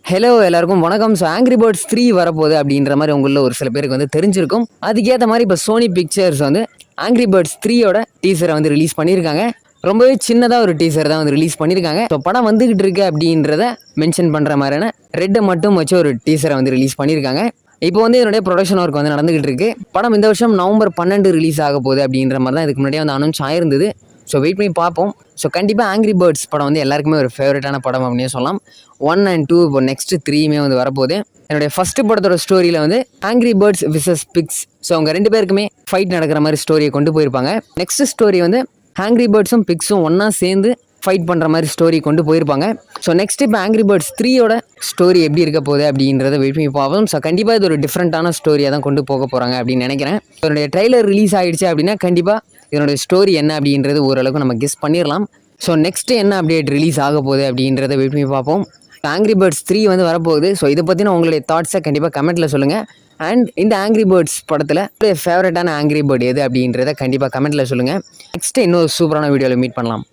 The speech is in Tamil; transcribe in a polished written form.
ஹலோ எல்லாருக்கும் வணக்கம். ஸோ ஆங்கிரி பேர்ட்ஸ் 3 வரப்போகுது அப்படின்ற மாதிரி உங்களில் ஒரு சில பேருக்கு வந்து தெரிஞ்சிருக்கும். அதுக்கேற்ற மாதிரி இப்போ சோனி பிக்சர்ஸ் வந்து ஆங்கிரி பேர்ட்ஸ் 3யோட டீசரை வந்து ரிலீஸ் பண்ணியிருக்காங்க. ரொம்பவே சின்னதாக ஒரு டீசர் தான் வந்து ரிலீஸ் பண்ணியிருக்காங்க. ஸோ படம் வந்துகிட்டு இருக்கு அப்படின்றத மென்ஷன் பண்ணுற மாதிரியான ரெட்டை மட்டும் வச்சு ஒரு டீசரை வந்து ரிலீஸ் பண்ணியிருக்காங்க. இப்போ வந்து இதனுடைய ப்ரொடக்ஷன் ஒர்க் வந்து நடந்துகிட்டு இருக்கு. படம் இந்த வருஷம் நவம்பர் 12 ரிலீஸ் ஆக போகுது அப்படின்ற மாதிரி தான் இதுக்கு முன்னாடியே வந்து அனௌன்ஸ் ஆயிருந்தது. ஸோ வெயிட் பண்ணி பார்ப்போம். ஸோ கண்டிப்பாக ஆங்கிரி பேர்ட்ஸ் படம் வந்து எல்லாருக்குமே ஒரு ஃபேவரட்டான படம் அப்படின்னே சொல்லலாம். 1 and 2 இப்போ நெக்ஸ்ட் 3மே வந்து வரப்போகுது. என்னுடைய ஃபர்ஸ்ட் படத்தோட ஸ்டோரியில் வந்து angry birds versus pigs, so அவங்க 2 பேருக்குமே ஃபைட் நடக்கிற மாதிரி ஸ்டோரியை கொண்டு போயிருப்பாங்க. நெக்ஸ்ட் ஸ்டோரி வந்து ஆங்கிரி பேர்ட்ஸும் பிக்ஸும் ஒன்றா சேர்ந்து ஃபைட் பண்ணுற மாதிரி ஸ்டோரி கொண்டு போயிருப்பாங்க. ஸோ நெக்ஸ்ட் இப்போ ஆங்கிரி பேர்ட்ஸ் 3யோட ஸ்டோரி எப்படி இருக்க போகுது அப்படின்றத வெயிட் பண்ணி பார்ப்போம். ஸோ கண்டிப்பாக இது ஒரு டிஃப்ரெண்ட்டான ஸ்டோரியாக தான் கொண்டு போக போகிறாங்க அப்படின்னு நினைக்கிறேன். இதனுடைய ட்ரெய்லர் ரிலீஸ் ஆகிடுச்சு அப்படின்னா கண்டிப்பாக இதனுடைய ஸ்டோரி என்ன அப்படின்றது ஓரளவுக்கு நம்ம கெஸ் பண்ணிடலாம். ஸோ நெக்ஸ்ட் என்ன அப்டேட் ரிலீஸ் ஆக போகுது அப்படின்றத வெயிட் பண்ணி பார்ப்போம். ஆங்கிரி பேர்ட்ஸ் 3 வந்து வரப்போகுது. ஸோ இதை பற்றின உங்களுடைய தாட்ஸை கண்டிப்பாக கமெண்ட்டில் சொல்லுங்கள். அண்ட் இந்த ஆங்கிரி பேர்ட்ஸ் படத்தில் ஃபேவரட்டான ஆங்கிரி பேர்ட் எது அப்படின்றத கண்டிப்பாக கமெண்ட்டில் சொல்லுங்கள். நெக்ஸ்ட்டு இன்னொரு சூப்பரான வீடியோவில் மீட் பண்ணலாம்.